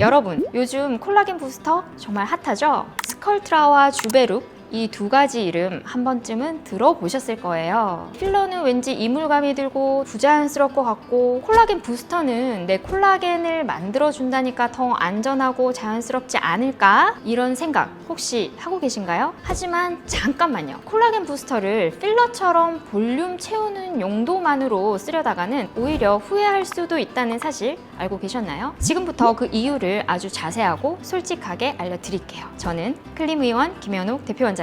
여러분, 요즘 콜라겐 부스터 정말 핫하죠? 스컬트라와 주베룩 이 두 가지 이름 한 번쯤은 들어보셨을 거예요. 필러는 왠지 이물감이 들고 부자연스러울 것 같고, 콜라겐 부스터는 내 콜라겐을 만들어준다니까 더 안전하고 자연스럽지 않을까? 이런 생각 혹시 하고 계신가요? 하지만 잠깐만요. 콜라겐 부스터를 필러처럼 볼륨 채우는 용도만으로 쓰려다가는 오히려 후회할 수도 있다는 사실 알고 계셨나요? 지금부터 그 이유를 아주 자세하고 솔직하게 알려드릴게요. 저는 클림의원 김현욱 대표원장입니다.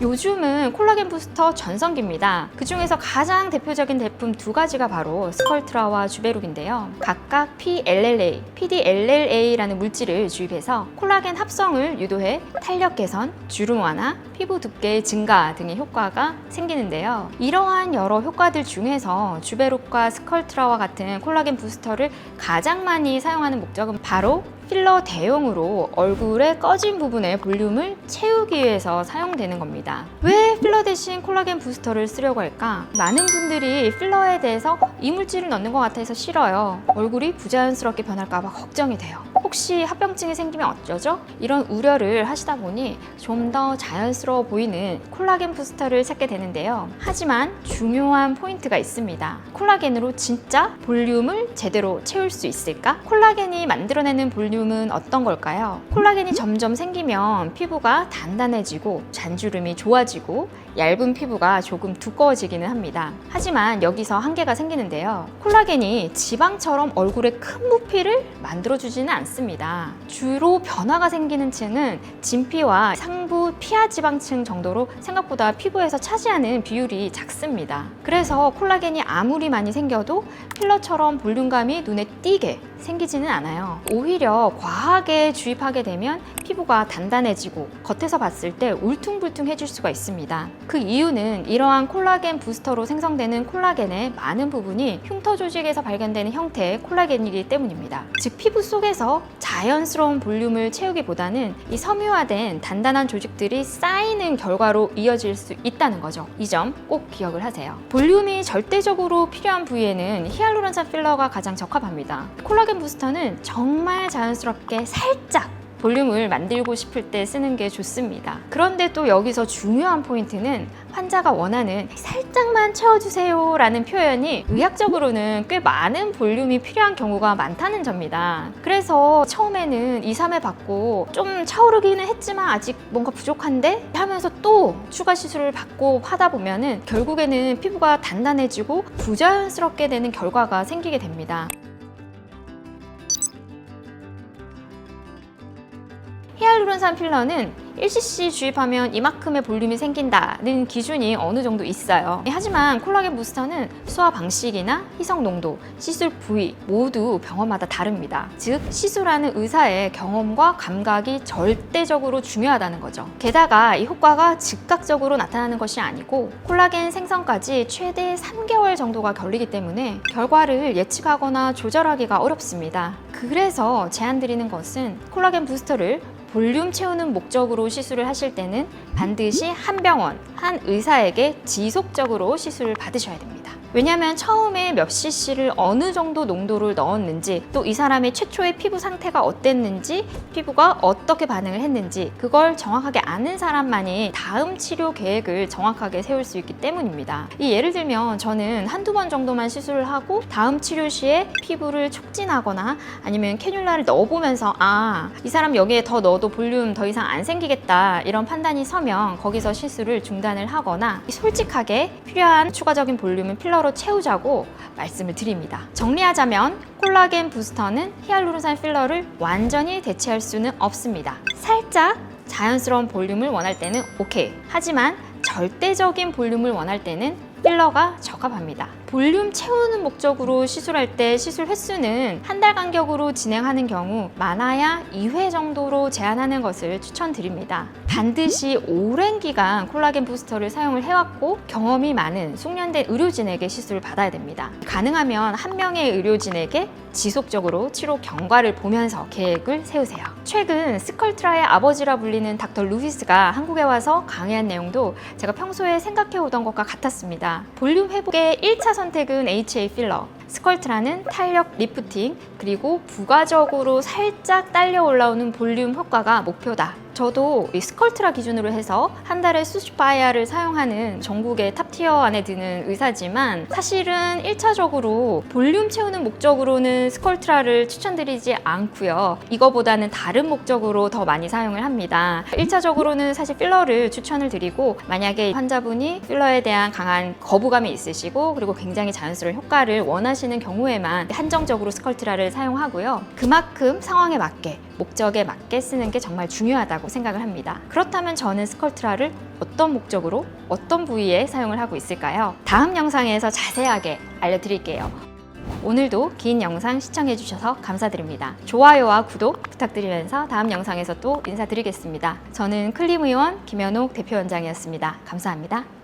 요즘은 콜라겐 부스터 전성기입니다. 그 중에서 가장 대표적인 제품 두 가지가 바로 스컬트라와 주베룩인데요. 각각 PLLA, PDLLA라는 물질을 주입해서 콜라겐 합성을 유도해 탄력 개선, 주름 완화, 피부 두께 증가 등의 효과가 생기는데요. 이러한 여러 효과들 중에서 주베룩과 스컬트라와 같은 콜라겐 부스터를 가장 많이 사용하는 목적은 바로 필러 대용으로 얼굴의 꺼진 부분의 볼륨을 채우기 위해서 사용되는 겁니다. 왜 필러 대신 콜라겐 부스터를 쓰려고 할까? 많은 분들이 필러에 대해서 이물질을 넣는 것 같아서 싫어요. 얼굴이 부자연스럽게 변할까 봐 걱정이 돼요. 혹시 합병증이 생기면 어쩌죠? 이런 우려를 하시다 보니 좀 더 자연스러워 보이는 콜라겐 부스터를 찾게 되는데요. 하지만 중요한 포인트가 있습니다. 콜라겐으로 진짜 볼륨을 제대로 채울 수 있을까? 콜라겐이 만들어내는 볼륨은 어떤 걸까요? 콜라겐이 점점 생기면 피부가 단단해지고 잔주름이 좋아지고 얇은 피부가 조금 두꺼워지기는 합니다. 하지만 여기서 한계가 생기는데요. 콜라겐이 지방처럼 얼굴에 큰 부피를 만들어주지는 않습니다. 주로 변화가 생기는 층은 진피와 상부 피하 지방층 정도로 생각보다 피부에서 차지하는 비율이 작습니다. 그래서 콜라겐이 아무리 많이 생겨도 필러처럼 볼륨감이 눈에 띄게 생기지는 않아요. 오히려 과하게 주입하게 되면 피부가 단단해지고 겉에서 봤을 때 울퉁불퉁해질 수가 있습니다. 그 이유는 이러한 콜라겐 부스터로 생성되는 콜라겐의 많은 부분이 흉터 조직에서 발견되는 형태의 콜라겐이기 때문입니다. 즉 피부 속에서 자연스러운 볼륨을 채우기보다는 이 섬유화된 단단한 조직들이 쌓이는 결과로 이어질 수 있다는 거죠. 이 점 꼭 기억을 하세요. 볼륨이 절대적으로 필요한 부위에는 히알루론산 필러가 가장 적합합니다. 콜라겐 부스터는 정말 자연스럽게 살짝 볼륨을 만들고 싶을 때 쓰는 게 좋습니다. 그런데 또 여기서 중요한 포인트는 환자가 원하는 살짝만 채워주세요 라는 표현이 의학적으로는 꽤 많은 볼륨이 필요한 경우가 많다는 점입니다. 그래서 처음에는 2, 3회 받고 좀 차오르기는 했지만 아직 뭔가 부족한데 하면서 또 추가 시술을 받고 하다 보면은 결국에는 피부가 단단해지고 부자연스럽게 되는 결과가 생기게 됩니다. 히알루론산 필러는 1cc 주입하면 이만큼의 볼륨이 생긴다는 기준이 어느 정도 있어요. 하지만 콜라겐 부스터는 수화 방식이나 희석 농도, 시술 부위 모두 병원마다 다릅니다. 즉 시술하는 의사의 경험과 감각이 절대적으로 중요하다는 거죠. 게다가 이 효과가 즉각적으로 나타나는 것이 아니고 콜라겐 생성까지 최대 3개월 정도가 걸리기 때문에 결과를 예측하거나 조절하기가 어렵습니다. 그래서 제안드리는 것은 콜라겐 부스터를 볼륨 채우는 목적으로 시술을 하실 때는 반드시 한 병원, 한 의사에게 지속적으로 시술을 받으셔야 됩니다. 왜냐하면 처음에 몇 cc를 어느 정도 농도를 넣었는지, 또 이 사람의 최초의 피부 상태가 어땠는지, 피부가 어떻게 반응을 했는지 그걸 정확하게 아는 사람만이 다음 치료 계획을 정확하게 세울 수 있기 때문입니다. 예를 들면 저는 한두 번 정도만 시술을 하고 다음 치료 시에 피부를 촉진하거나 아니면 캐뉼라를 넣어보면서 이 사람 여기에 더 넣어도 볼륨 더 이상 안 생기겠다 이런 판단이 서면 거기서 시술을 중단을 하거나 솔직하게 필요한 추가적인 볼륨은 필러로 채우자고 말씀을 드립니다. 정리하자면 콜라겐 부스터는 히알루론산 필러를 완전히 대체할 수는 없습니다. 살짝 자연스러운 볼륨을 원할 때는 오케이. 하지만 절대적인 볼륨을 원할 때는 필러가 적합합니다. 볼륨 채우는 목적으로 시술할 때 시술 횟수는 한 달 간격으로 진행하는 경우 많아야 2회 정도로 제한하는 것을 추천드립니다. 반드시 오랜 기간 콜라겐 부스터를 사용을 해왔고 경험이 많은 숙련된 의료진에게 시술을 받아야 됩니다. 가능하면 한 명의 의료진에게 지속적으로 치료 경과를 보면서 계획을 세우세요. 최근 스컬트라의 아버지라 불리는 닥터 루이스가 한국에 와서 강의한 내용도 제가 평소에 생각해오던 것과 같았습니다. 볼륨 회복의 1차 선택은 HA 필러, 스컬트라는 탄력 리프팅, 그리고 부가적으로 살짝 딸려 올라오는 볼륨 효과가 목표다. 저도 이 스컬트라 기준으로 해서 한 달에 수십 바이아를 사용하는 전국의 탑티어 안에 드는 의사지만 사실은 1차적으로 볼륨 채우는 목적으로는 스컬트라를 추천드리지 않고요. 이거보다는 다른 목적으로 더 많이 사용을 합니다. 1차적으로는 사실 필러를 추천을 드리고 만약에 환자분이 필러에 대한 강한 거부감이 있으시고 그리고 굉장히 자연스러운 효과를 원하시는 경우에만 한정적으로 스컬트라를 사용하고요. 그만큼 상황에 맞게 목적에 맞게 쓰는 게 정말 중요하다고 생각을 합니다. 그렇다면 저는 스컬트라를 어떤 목적으로 어떤 부위에 사용을 하고 있을까요? 다음 영상에서 자세하게 알려드릴게요. 오늘도 긴 영상 시청해주셔서 감사드립니다. 좋아요와 구독 부탁드리면서 다음 영상에서 또 인사드리겠습니다. 저는 클림의원 김연옥 대표원장이었습니다. 감사합니다.